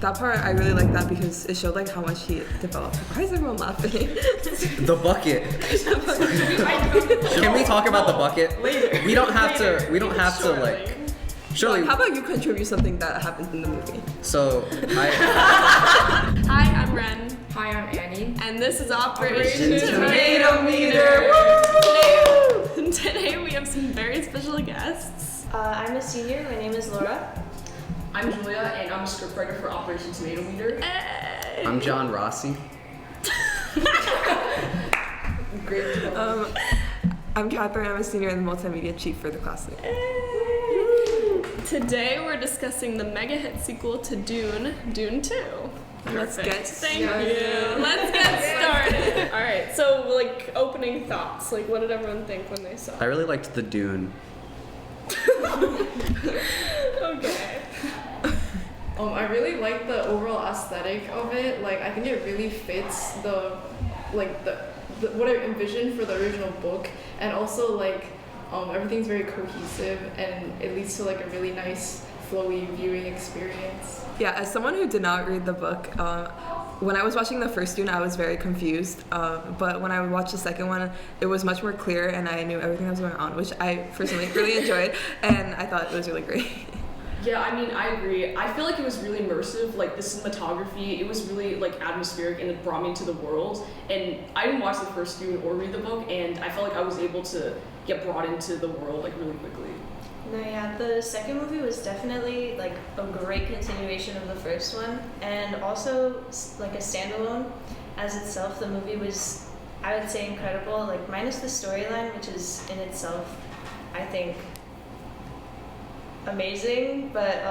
that part, I really liked that because it showed like how much he developed. Why is everyone laughing? The bucket. Can we talk about the bucket? Later. We don't have to like. Surely. How about you contribute something that happened in the movie? So Hi, I'm Wren. Hi, I'm Annie. And this is Operation Tomatometer. Today we have some very special guests. I'm a senior. My name is Laura. I'm Julia, and I'm a scriptwriter for Operation Tomatometer. Hey. I'm John Rossi. Great. I'm Catherine. I'm a senior and the multimedia chief for the class. Today we're discussing the mega hit sequel to Dune, Dune 2. Let's get Thank you. Let's get started. All right. So, like, opening thoughts. Like, what did everyone think when they saw it? I really liked the Dune. Okay. I really like the overall aesthetic of it. Like, I think it really fits the what I envisioned for the original book, and also like everything's very cohesive, and it leads to like a really nice flowy viewing experience. Yeah, as someone who did not read the book, when I was watching the first Dune, I was very confused. But when I watched the second one, it was much more clear, and I knew everything that was going on, which I personally really enjoyed, and I thought it was really great. Yeah, I mean, I agree. I feel like it was really immersive. Like, the cinematography, it was really, like, atmospheric, and it brought me into the world. And I didn't watch the first Dune or read the book, and I felt like I was able to get brought into the world, like, really quickly. No, yeah, the second movie was definitely like a great continuation of the first one, and also like a standalone as itself. The movie was, I would say, incredible. Like minus the storyline, which is in itself, I think, amazing. But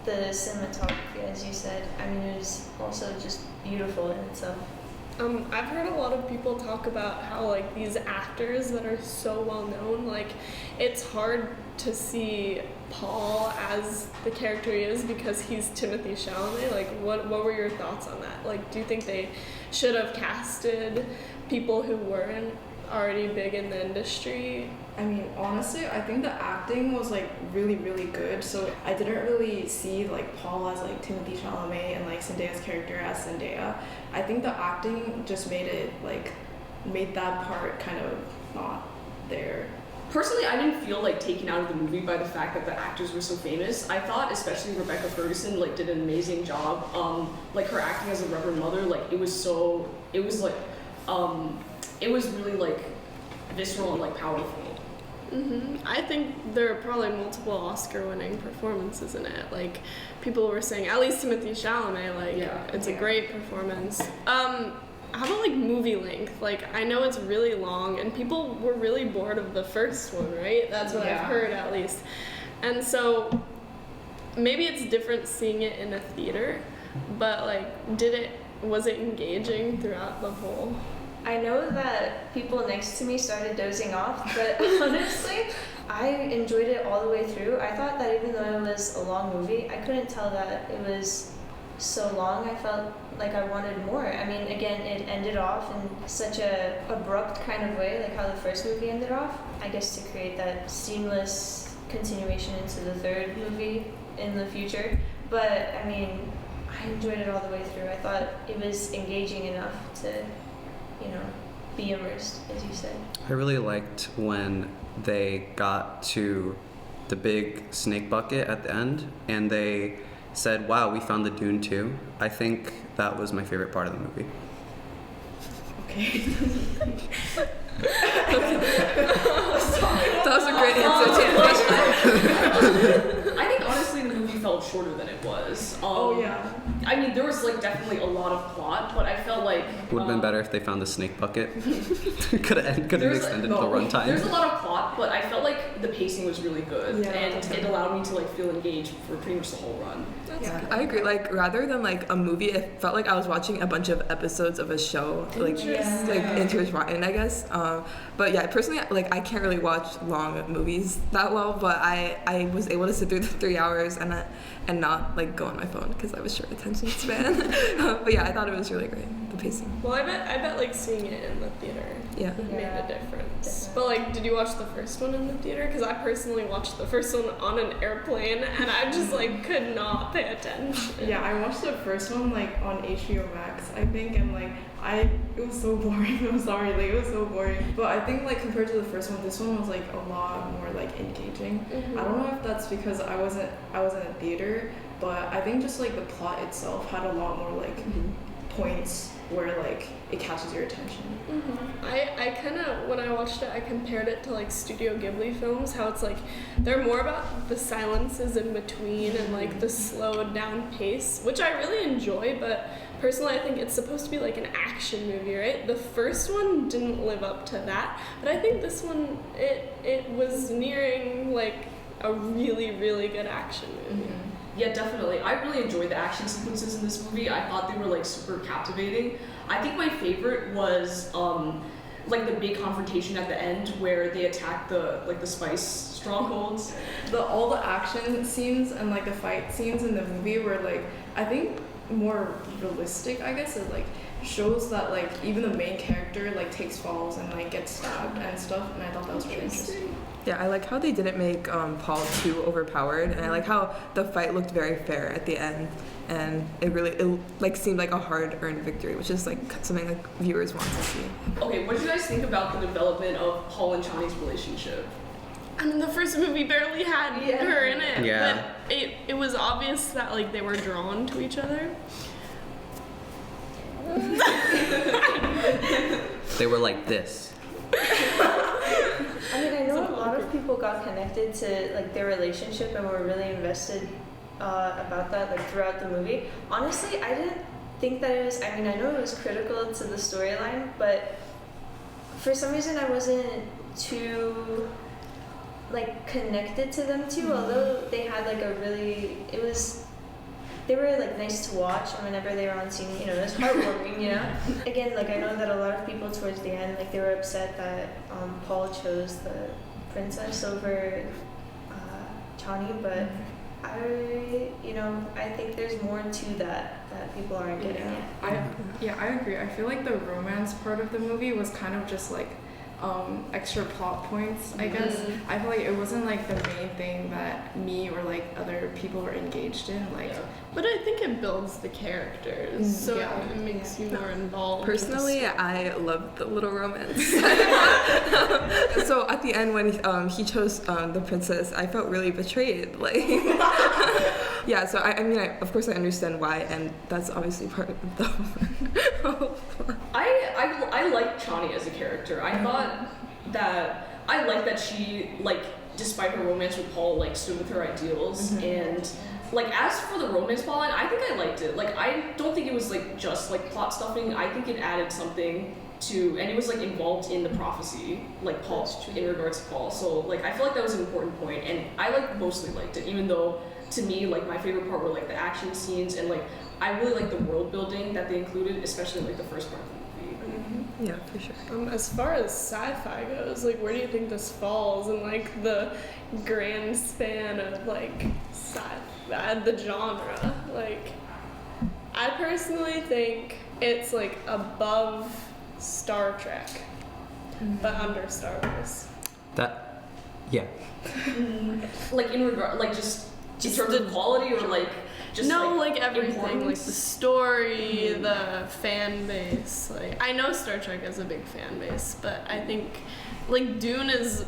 the cinematography, as you said, I mean, it was also just beautiful in itself. I've heard a lot of people talk about how, like, these actors that are so well known, like, it's hard to see Paul as the character he is because he's Timothée Chalamet. Like, what were your thoughts on that? Like, do you think they should have casted people who weren't already big in the industry? I mean, honestly, I think the acting was like really, really good. So I didn't really see like Paul as like Timothée Chalamet and like Zendaya's character as Zendaya. I think the acting just made that part kind of not there. Personally, I didn't feel, like, taken out of the movie by the fact that the actors were so famous. I thought, especially Rebecca Ferguson, like, did an amazing job. Like, her acting as a Reverend Mother, like, it was really, like, visceral and, like, powerful. I think there are probably multiple Oscar-winning performances in it. Like, people were saying, at least Timothée Chalamet, like, it's a great performance. How about, like, movie length? Like, I know it's really long, and people were really bored of the first one, right? That's what I've heard, at least. And so, maybe it's different seeing it in a theater, but, like, was it engaging throughout the whole? I know that people next to me started dozing off, but honestly, I enjoyed it all the way through. I thought that even though it was a long movie, I couldn't tell that it was so long. I felt like I wanted more. I mean, again, it ended off in such a abrupt kind of way, like how the first movie ended off. I guess to create that seamless continuation into the third movie in the future. But, I mean, I enjoyed it all the way through. I thought it was engaging enough to, be immersed, as you said. I really liked when they got to the big snake bucket at the end and they said, wow, we found the Dune 2. I think that was my favorite part of the movie. Okay. That was a great answer to your question. I think, honestly, the movie felt shorter than it was. Yeah. I mean, there was, like, definitely a lot of plot, but I felt like... Would have been better if they found the snake bucket. Could have extended the runtime. There's a lot of plot, but I felt like the pacing was really good, and it allowed me to, like, feel engaged for pretty much the whole run. I agree. Like, rather than like a movie, it felt like I was watching a bunch of episodes of a show, like intertwined, I guess. But yeah, personally, like, I can't really watch long movies that well, but I was able to sit through the 3 hours and not like go on my phone because I was short attention span. But yeah, I thought it was really great, the pacing. Well, I bet like seeing it in the theater made a difference. But like, did you watch the first one in the theater? because I personally watched the first one on an airplane, and I just like could not pay attention. Yeah, I watched the first one like on HBO Max, I think, and like it was so boring. I'm sorry, like it was so boring. But I think like compared to the first one, this one was like a lot more like engaging. I don't know if that's because I wasn't in theater, but I think just like the plot itself had a lot more like points where like it catches your attention. I kind of, when I watched it, I compared it to like Studio Ghibli films, how it's like they're more about the silences in between and like the slowed down pace, which I really enjoy, but personally I think it's supposed to be like an action movie, right? The first one didn't live up to that, but I think this one, it was nearing like a really, really good action movie. Yeah, definitely. I really enjoyed the action sequences in this movie. I thought they were like super captivating. I think my favorite was like the big confrontation at the end where they attack the spice strongholds. All the action scenes and like the fight scenes in the movie were like, I think, more realistic, I guess. It like shows that like even the main character like takes falls and like gets stabbed and stuff, and I thought that was really interesting. Yeah, I like how they didn't make Paul too overpowered, and I like how the fight looked very fair at the end, and it like seemed like a hard-earned victory, which is like something like viewers want to see. Okay, what did you guys think about the development of Paul and Chani's relationship? I mean, the first movie barely had her in it, Yeah. but it was obvious that like they were drawn to each other. They were like this. I mean, I know a lot of people got connected to like their relationship and were really invested about that like throughout the movie. Honestly, I didn't think that it was. I mean, I know it was critical to the storyline, but for some reason I wasn't too like connected to them too. Although they had like they were like nice to watch, and whenever they were on scene, you know, it was heartwarming, you know. Again, like I know that a lot of people towards the end, like they were upset that Paul chose the princess over Chani, but I think there's more to that people aren't getting yet. I agree. I feel like the romance part of the movie was kind of just like extra plot points, I guess. I feel like it wasn't like the main thing that me or like other people were engaged in, like. But I think it builds the characters, so it makes you more involved. Personally, I love the little romance. So at the end when he chose the princess, I felt really betrayed. Like, yeah. So I mean, of course I understand why, and that's obviously part of the whole plot. I like Chani as a character. I thought that I liked that she like, despite her romance with Paul, like stood with her ideals. And like as for the romance plotline, I think I liked it. Like I don't think it was like just like plot stuffing. I think it added something to, and it was like involved in the prophecy, like Paul, in regards to Paul. So like I feel like that was an important point, and I like mostly liked it, even though to me like my favorite part were like the action scenes, and like I really like the world building that they included, especially in, like the first part of the movie. Yeah, for sure. As far as sci-fi goes, like where do you think this falls in like the grand span of like sci-fi, the genre? Like, I personally think it's like above Star Trek, but under Star Wars. Like in regard, like just in terms of quality, or like just like everything, like importance? the story, the fan base. Like I know Star Trek has a big fan base, but I think like Dune is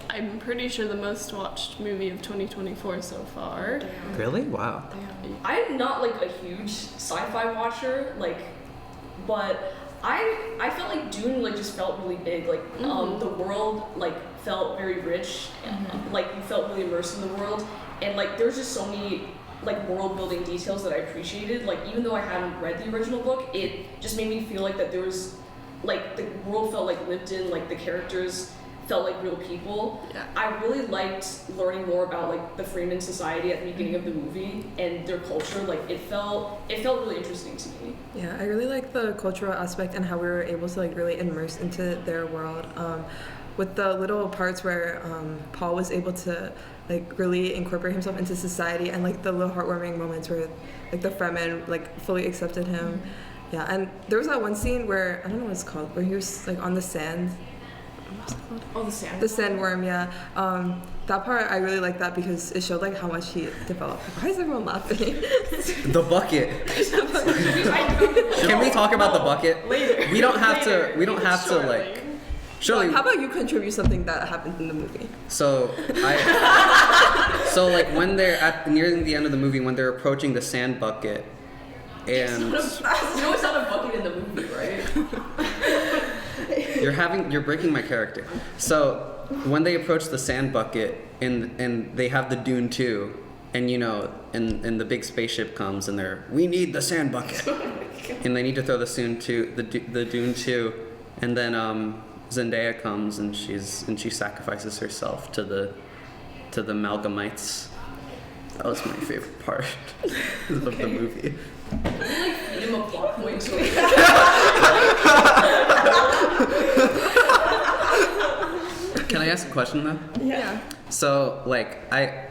I'm pretty sure the most watched movie of 2024 so far. Really? Wow. I'm not like a huge sci-fi watcher, like, but I felt like Dune like just felt really big. Like the world like felt very rich, like you felt really immersed in the world, and like there's just so many like world building details that I appreciated. Like even though I hadn't read the original book, it just made me feel like that there was like the world felt like lived in, like the characters felt like real people. Yeah. I really liked learning more about like the Freeman society at the beginning of the movie and their culture. Like it felt really interesting to me. Yeah, I really like the cultural aspect and how we were able to like really immerse into their world. With the little parts where Paul was able to like really incorporate himself into society, and like the little heartwarming moments where like the Fremen like fully accepted him. Yeah, and there was that one scene where I don't know what it's called, where he was like on the sand what's it called? Oh, the sand. The sandworm, yeah. That part I really liked that because it showed like how much he developed. Why is everyone laughing? The bucket. Can we talk about the bucket? Later. We don't have to. We don't have to like. Surely. How about you contribute something that happened in the movie? So like when they're nearing the end of the movie, when they're approaching the sand bucket, and You know it's not a bucket in the movie, right? you're breaking my character. So when they approach the sand bucket and they have the Dune 2, and and the big spaceship comes and we need the sand bucket, and they need to throw the Dune 2, and then Zendaya comes and she sacrifices herself to the Malgamites. That was my favorite part of the movie. Feed him a plot point. Can I ask a question though? Yeah. So like I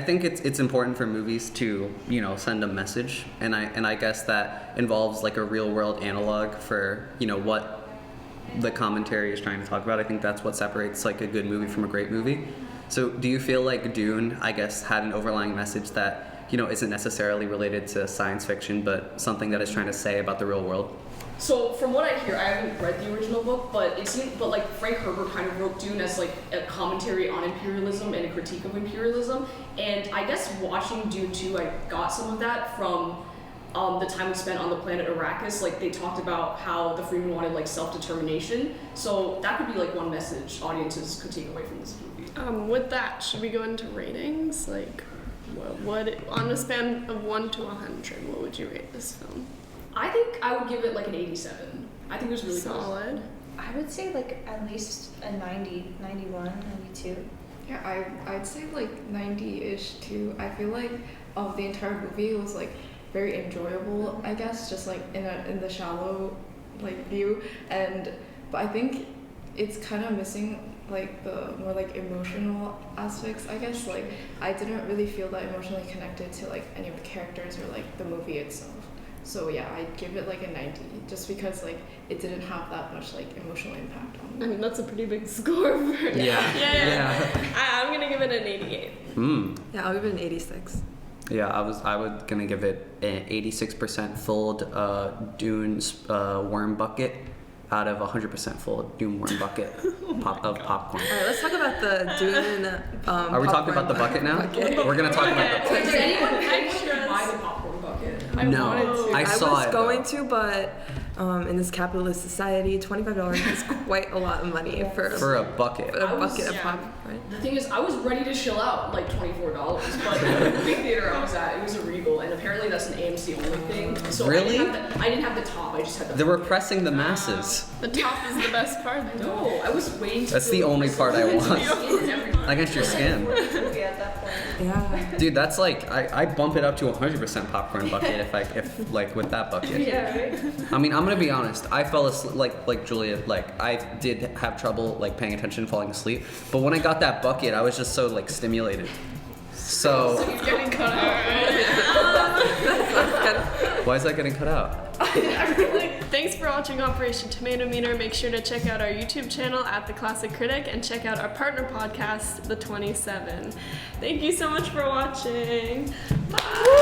think it's important for movies to send a message, and I guess that involves like a real world analog for what the commentary is trying to talk about. I think that's what separates like a good movie from a great movie. So do you feel like Dune, I guess, had an overlying message that isn't necessarily related to science fiction, but something that it's trying to say about the real world? So from what I hear, I haven't read the original book, but like Frank Herbert kind of wrote Dune as like a commentary on imperialism and a critique of imperialism. And I guess watching Dune 2, I got some of that from the time we spent on the planet Arrakis. Like they talked about how the Freeman wanted like self-determination. So that could be like one message audiences could take away from this movie. With that, should we go into ratings? Like, what on a span of 1 to 100, what would you rate this film? I think I would give it like an 87. I think it was really solid. I would say like at least a 90, 91, 92. Yeah, I'd say like 90-ish too. I feel like the entire movie was like very enjoyable, I guess, just like in the shallow like view, but I think it's kind of missing like the more like emotional aspects, I guess. Like I didn't really feel that emotionally connected to like any of the characters or like the movie itself. So yeah, I'd give it like a 90 just because like it didn't have that much like emotional impact on me. I mean, that's a pretty big score for Yeah. I'm gonna give it an 88. Yeah, I'll give it an 86. Yeah, I was gonna give it an 86% filled Dune worm bucket out of 100% full Dune worm bucket of popcorn. All right, let's talk about the Dune. Are we talking about the bucket now? We're gonna talk about the bucket. Did anyone buy the popcorn bucket? I wanted to. I saw was it. going to, but in this capitalist society, $25 is quite a lot of money for a bucket. a bucket of popcorn. The thing is, I was ready to shill out like $24, but the movie theater I was at, it was a Regal, and apparently that's an AMC only thing. So Really? I didn't have the top, I just had the They're repressing the masses. The top is the best part. No, I was waiting to That's the only part I want. want. Against your skin. Movie at that point. Yeah. Dude, that's like I bump it up to 100% popcorn bucket if like with that bucket. Yeah, right? I mean, I'm gonna be honest. I fell asleep like Julia. Like I did have trouble like paying attention, falling asleep. But when I got that bucket, I was just so like stimulated. So It's getting cut out. why is that getting cut out? Thanks for watching Operation Tomatometer. Make sure to check out our YouTube channel at The Classic Critic and check out our partner podcast, The 27. Thank you so much for watching. Bye.